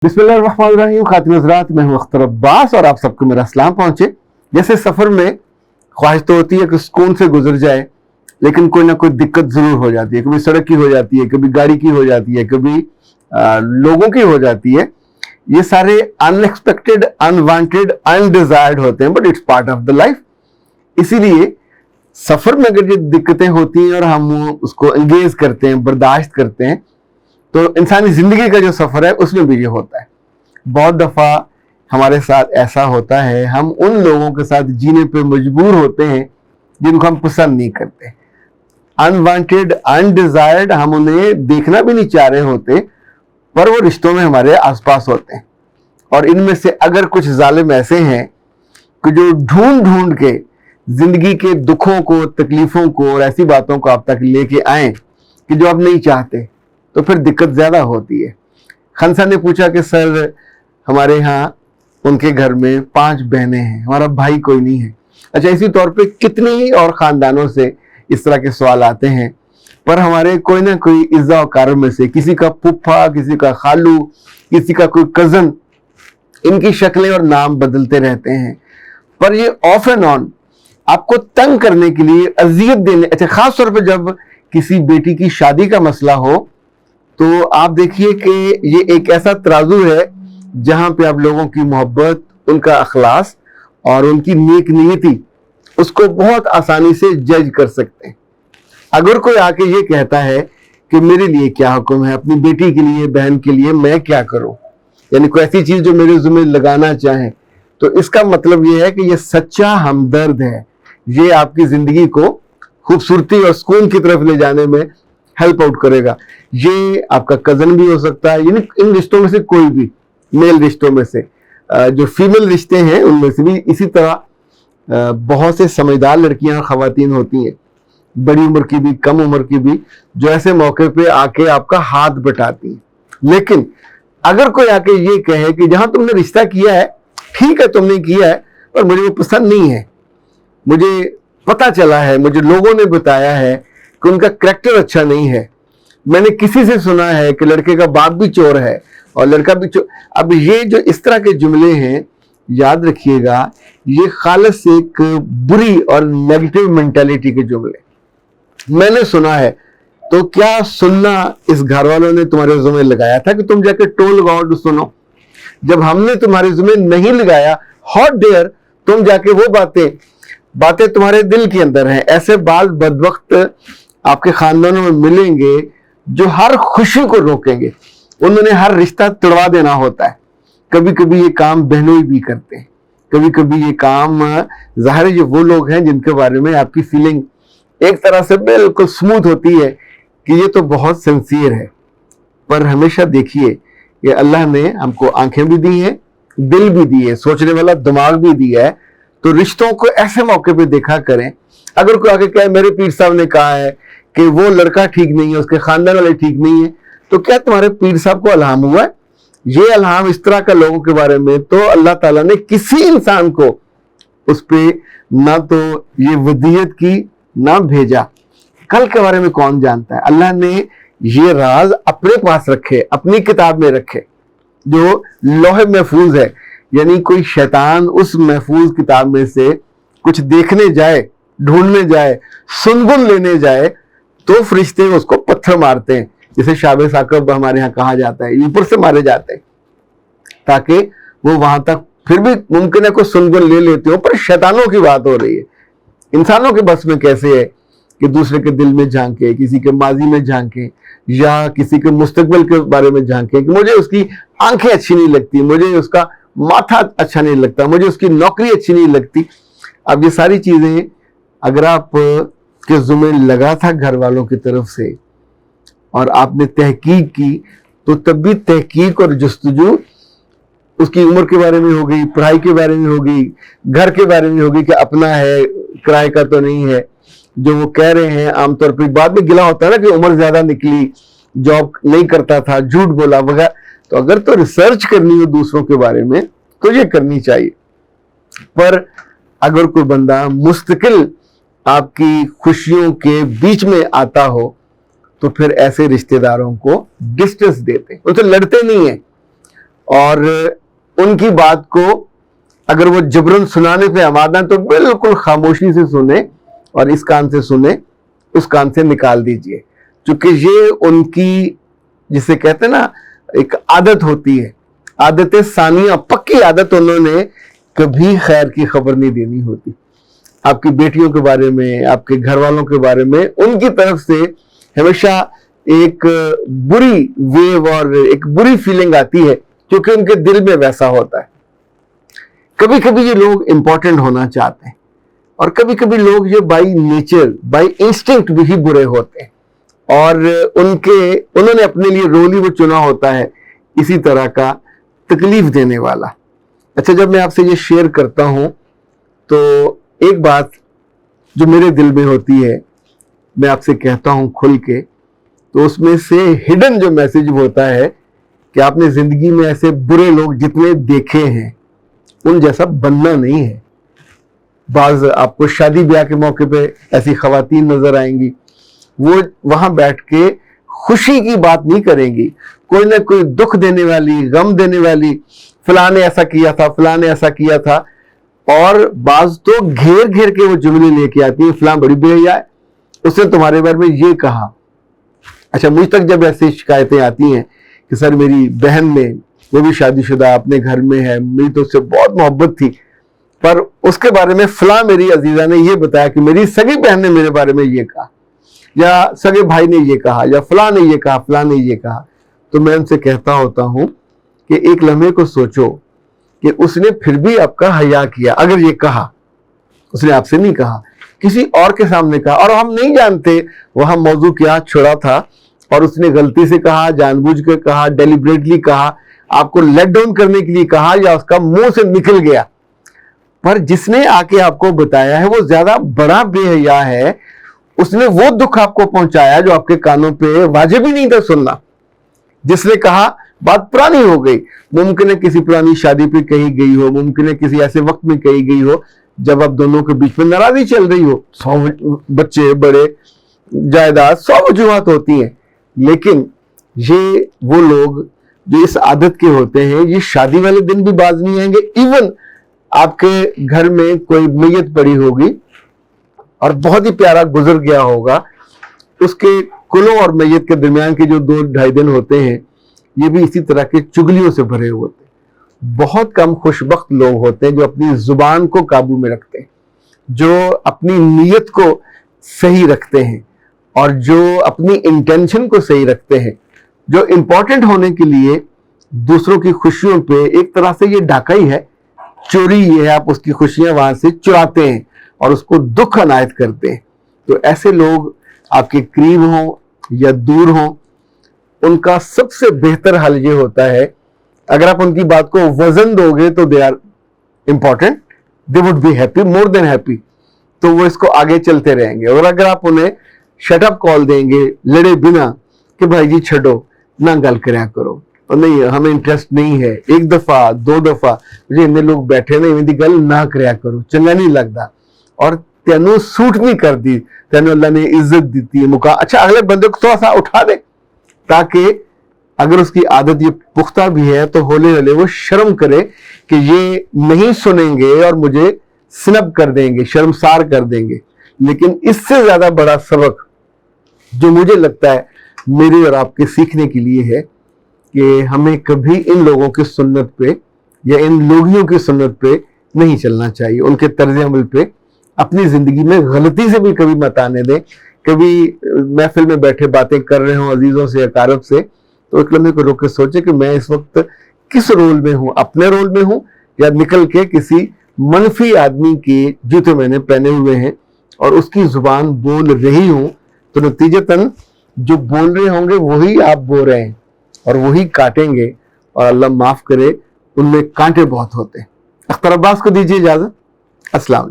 बिस्मिल्लाहिर्रहमानिर्रहीम। खातिन हज़रात, मैं हूं अख्तर अब्बास और आप सबको मेरा सलाम पहुंचे। जैसे सफ़र में ख्वाहिश तो होती है कि सुकून से गुजर जाए, लेकिन कोई ना कोई दिक्कत ज़रूर हो जाती है। कभी सड़क की हो जाती है, कभी गाड़ी की हो जाती है, कभी लोगों की हो जाती है। ये सारे अनएक्सपेक्टेड, अनवांटेड, अनडिजायर्ड होते हैं, but it's part of the life. इसीलिए सफ़र में अगर ये दिक्कतें होती हैं और हम उसको एंगेज करते हैं, बर्दाश्त करते हैं, तो इंसानी जिंदगी का जो सफर है उसमें भी ये होता है। बहुत दफा हमारे साथ ऐसा होता है, हम उन लोगों के साथ जीने पे मजबूर होते हैं जिनको हम पसंद नहीं करते। अनवांटेड, अनडिजायर्ड, हम उन्हें देखना भी नहीं चाह रहे होते, पर वो रिश्तों में हमारे आसपास होते हैं। और इनमें से अगर कुछ जालिम ऐसे हैं कि जो ढूंढ ढूंढ के जिंदगी के दुखों को, तकलीफों को और ऐसी बातों को आप तक लेके आए कि जो आप नहीं चाहते, तो फिर दिक्कत ज्यादा होती है। खनसा ने पूछा कि सर, हमारे यहाँ उनके घर में 5 बहनें हैं, हमारा भाई कोई नहीं है। अच्छा, इसी तौर पे कितने ही और खानदानों से इस तरह के सवाल आते हैं, पर हमारे कोई ना कोई इज्जा कार में से किसी का फूफा, किसी का खालू, किसी का कोई कजन, इनकी शक्लें और नाम बदलते रहते हैं। पर ये ऑफ एंड ऑन आपको तंग करने के लिए, अजियत देने, अच्छा खास तौर पे जब किसी बेटी की शादी का मसला हो, तो आप देखिए कि ये एक ऐसा तराजू है जहां पे आप लोगों की मोहब्बत, उनका अखलास और उनकी नेक नीयती, उसको बहुत आसानी से जज कर सकते हैं। अगर कोई आके ये कहता है कि मेरे लिए क्या हुक्म है, अपनी बेटी के लिए, बहन के लिए मैं क्या करूं, यानी कोई ऐसी चीज जो मेरे ज़िम्मे लगाना चाहे, तो इसका मतलब ये है कि ये सच्चा हमदर्द है। ये आपकी जिंदगी को खूबसूरती और सुकून की तरफ ले जाने में हेल्प आउट करेगा। ये आपका कजन भी हो सकता है, यानी इन रिश्तों में से कोई भी, मेल रिश्तों में से, जो फीमेल रिश्ते हैं उनमें से भी इसी तरह बहुत से समझदार लड़कियां और खवातीन होती हैं, बड़ी उम्र की भी, कम उम्र की भी, जो ऐसे मौके पे आके आपका हाथ बटाती हैं। लेकिन अगर कोई आके ये कहे कि जहां तुमने रिश्ता किया है, ठीक है तुमने किया है, पर मुझे वो पसंद नहीं है, मुझे पता चला है, मुझे लोगों ने बताया है कि उनका करैक्टर अच्छा नहीं है, मैंने किसी से सुना है कि लड़के का बाप भी चोर है और लड़का भी चोर। अब ये जो इस तरह के जुमले हैं, याद रखिएगा, ये खालिस एक बुरी और नेगेटिव मेंटालिटी के जुमले मैंने सुना है। तो क्या सुनना इस घर वालों ने तुम्हारे ज़िम्मे लगाया था कि तुम जाके टोल लगाओ सुनो? जब हमने तुम्हारे ज़िम्मे नहीं लगाया, हाउ डेयर तुम जाके वो बातें तुम्हारे दिल के अंदर हैं। ऐसे बाल बदबख्त आपके खानदानों में मिलेंगे जो हर खुशी को रोकेंगे, उन्होंने हर रिश्ता तोड़वा देना होता है। कभी कभी ये काम बहनों भी करते हैं, कभी कभी ये काम जाहिर है, ये वो लोग हैं जिनके बारे में आपकी फीलिंग एक तरह से बिल्कुल स्मूथ होती है कि ये तो बहुत सिंसियर है। पर हमेशा देखिए कि अल्लाह ने हमको आंखें भी दी हैं, दिल भी दी है, सोचने वाला दिमाग भी दिया है, तो रिश्तों को ऐसे मौके पे देखा करें। अगर कोई आके कहे मेरे पीर साहब ने कहा है कि वो लड़का ठीक नहीं है, उसके खानदान वाले ठीक नहीं है, तो क्या तुम्हारे पीर साहब को अल्हाम हुआ है? ये अल्हाम इस तरह का लोगों के बारे में तो अल्लाह ताला ने किसी इंसान को उस पे ना तो ये वदीयत की, ना भेजा। कल के बारे में कौन जानता है? अल्लाह ने ये राज अपने पास रखे, अपनी किताब में रखे जो लौह महफूज है। यानी कोई शैतान उस महफूज किताब में से कुछ देखने जाए, ढूंढने जाए, सुनगुन लेने जाए, तो फरिश्ते उसको पत्थर मारते हैं, जिसे शाबे साकब हमारे यहाँ कहा जाता है, ऊपर से मारे जाते हैं ताकि वो वहां तक फिर भी मुमकिन है कोई सुनगुन ले लेते हो। पर शैतानों की बात हो रही है, इंसानों के बस में कैसे है कि दूसरे के दिल में झांके, किसी के माजी में झांके, या किसी के मुस्तकबिल के बारे में झांके कि मुझे उसकी आंखें अच्छी नहीं लगती, मुझे उसका माथा अच्छा नहीं लगता, मुझे उसकी नौकरी अच्छी नहीं लगती। अब ये सारी चीजें अगर आप के ज़िम्मे लगा था घर वालों की तरफ से और आपने तहकीक की, तो तब भी तहकीक और जुस्तजू उसकी उम्र के बारे में होगी, पढ़ाई के बारे में होगी, घर के बारे में होगी कि अपना है, किराए का तो नहीं है, जो वो कह रहे हैं। आमतौर पर बाद में गिला होता है ना कि उम्र ज्यादा निकली, जॉब नहीं करता था, झूठ बोला वगैरह। तो अगर तो रिसर्च करनी हो दूसरों के बारे में तो ये करनी चाहिए। पर अगर कोई बंदा मुस्तकिल आपकी खुशियों के बीच में आता हो, तो फिर ऐसे रिश्तेदारों को डिस्टेंस देते, उनसे लड़ते नहीं है اور ان کی بات کو اگر وہ جبرن سنانے پہ آمادہ تو بالکل خاموشی سے سنیں، اور اس کان سے سنیں اس کان سے نکال دیجئے، چونکہ یہ ان کی جسے کہتے ہیں نا ایک عادت ہوتی ہے، عادت ثانیہ، پکی عادت، انہوں نے کبھی خیر کی خبر نہیں دینی ہوتی۔ آپ کی بیٹیوں کے بارے میں، آپ کے گھر والوں کے بارے میں ان کی طرف سے ہمیشہ ایک بری ویو اور ایک بری فیلنگ آتی ہے، کیونکہ ان کے دل میں ویسا ہوتا ہے۔ کبھی کبھی یہ لوگ امپورٹنٹ ہونا چاہتے ہیں، اور کبھی کبھی لوگ جو بائی نیچر، بائی انسٹنکٹ بھی برے ہوتے ہیں، اور انہوں نے اپنے لیے رول ہی وہ چنا ہوتا ہے اسی طرح کا تکلیف دینے والا۔ اچھا، جب میں آپ سے یہ شیئر کرتا ہوں تو ایک بات جو میرے دل میں ہوتی ہے میں آپ سے کہتا ہوں کھل کے، تو اس میں سے ہڈن جو میسج ہوتا ہے کہ آپ نے زندگی میں ایسے برے لوگ جتنے دیکھے ہیں ان جیسا بننا نہیں ہے۔ بعض آپ کو شادی بیاہ کے موقع پہ ایسی خواتین نظر آئیں گی، وہ وہاں بیٹھ کے خوشی کی بات نہیں کریں گی، کوئی نہ کوئی دکھ دینے والی، غم دینے والی، فلاں نے ایسا کیا تھا، فلاں نے ایسا کیا تھا، اور بعض تو گھیر گھیر کے وہ جملے لے کے آتی ہیں، فلاں بڑی بے حیا ہے، اس نے تمہارے بارے میں یہ کہا۔ اچھا، مجھ تک جب ایسی شکایتیں آتی ہیں کہ سر میری بہن نے، وہ بھی شادی شدہ اپنے گھر میں ہے، میری تو اس سے بہت محبت تھی، پر اس کے بارے میں فلاں میری عزیزہ نے یہ بتایا کہ میری سگی بہن نے میرے بارے میں یہ کہا، یا سگے بھائی نے یہ کہا، یا فلاں نے یہ کہا، فلاں نے یہ کہا۔ تو میں ان سے کہتا ہوتا ہوں کہ ایک لمحے کو سوچو کہ اس نے پھر بھی آپ کا حیا کیا، اگر یہ کہا، اس نے آپ سے نہیں کہا، کسی اور کے سامنے کہا، اور ہم نہیں جانتے وہاں موضوع کیا چھڑا تھا، اور اس نے غلطی سے کہا، جان بوجھ کے کہا، ڈیلیبریٹلی کہا، آپ کو لیٹ ڈاؤن کرنے کے لیے کہا، یا اس کا منہ سے نکل گیا، پر جس نے آ کے آپ کو بتایا ہے وہ زیادہ بڑا بے حیا ہے، اس نے وہ دکھ آپ کو پہنچایا جو آپ کے کانوں پہ واجب ہی نہیں تھا سننا۔ جس نے کہا بات پرانی ہو گئی، ممکن ہے کسی پرانی شادی پہ کہی گئی ہو، ممکن ہے کسی ایسے وقت میں کہی گئی ہو جب آپ دونوں کے بیچ میں ناراضی چل رہی ہو، 100 بچے، بڑے، جائیداد، 100 وجوہات ہوتی ہیں، لیکن یہ وہ لوگ جو اس عادت کے ہوتے ہیں یہ شادی والے دن بھی باز نہیں آئیں گے۔ ایون آپ کے گھر میں کوئی میت پڑی ہوگی اور بہت ہی پیارا گزر گیا ہوگا، اس کے کلوں اور میت کے درمیان کے جو 2-2.5 دن ہوتے ہیں یہ بھی اسی طرح کے چگلیوں سے بھرے ہوتے ہیں۔ بہت کم خوش بخت لوگ ہوتے ہیں جو اپنی زبان کو قابو میں رکھتے ہیں، جو اپنی نیت کو صحیح رکھتے ہیں، اور جو اپنی انٹینشن کو صحیح رکھتے ہیں، جو امپورٹنٹ ہونے کے لیے دوسروں کی خوشیوں پہ ایک طرح سے یہ ڈاکہ ہی ہے، چوری یہ ہے، آپ اس کی خوشیاں وہاں سے چراتے ہیں اور اس کو دکھ عنایت کرتے ہیں۔ تو ایسے لوگ آپ کے قریب ہوں یا دور ہوں، ان کا سب سے بہتر حل یہ ہوتا ہے، اگر آپ ان کی بات کو وزن دو گے تو they are important, they would be happy, more than happy, تو وہ اس کو آگے چلتے رہیں گے۔ اور اگر آپ انہیں شٹ اپ کال دیں گے لڑے بنا کہ بھائی جی چھڈو نہ گل کریا کرو، اور نہیں ہمیں انٹرسٹ نہیں ہے، 1 دفعہ 2 دفعہ جی انہیں لوگ بیٹھے نا ان دی گل نہ کریا کرو، چنگا نہیں لگتا، اور تینوں سوٹ نہیں کرتی، تینوں اللہ نے عزت دیتی ہے، اچھا اگلے بندے کو تھوڑا سا اٹھا دے، تاکہ اگر اس کی عادت یہ پختہ بھی ہے تو ہولے ہولے وہ شرم کرے کہ یہ نہیں سنیں گے اور مجھے سنب کر دیں گے، شرمسار کر دیں گے۔ لیکن اس سے زیادہ بڑا سبق جو مجھے لگتا ہے میرے اور آپ کے سیکھنے کے لیے ہے کہ ہمیں کبھی ان لوگوں کی سنت پہ یا ان لوگیوں کی سنت پہ نہیں چلنا چاہیے، ان کے طرز عمل پہ اپنی زندگی میں غلطی سے بھی کبھی مت آنے دیں۔ کبھی محفل میں بیٹھے باتیں کر رہے ہوں عزیزوں سے، اقارب سے، تو ایک لمحے کو روک کے سوچے کہ میں اس وقت کس رول میں ہوں، اپنے رول میں ہوں یا نکل کے کسی منفی آدمی کے جوتے میں نے پہنے ہوئے ہیں اور اس کی زبان بول رہی ہوں، تو نتیجتاً جو بول رہے ہوں گے وہی آپ بول رہے ہیں اور وہی کاٹیں گے، اور اللہ معاف کرے ان میں کانٹے بہت ہوتے ہیں۔ اختر عباس کو دیجیے اجازت۔ السلام علیکم۔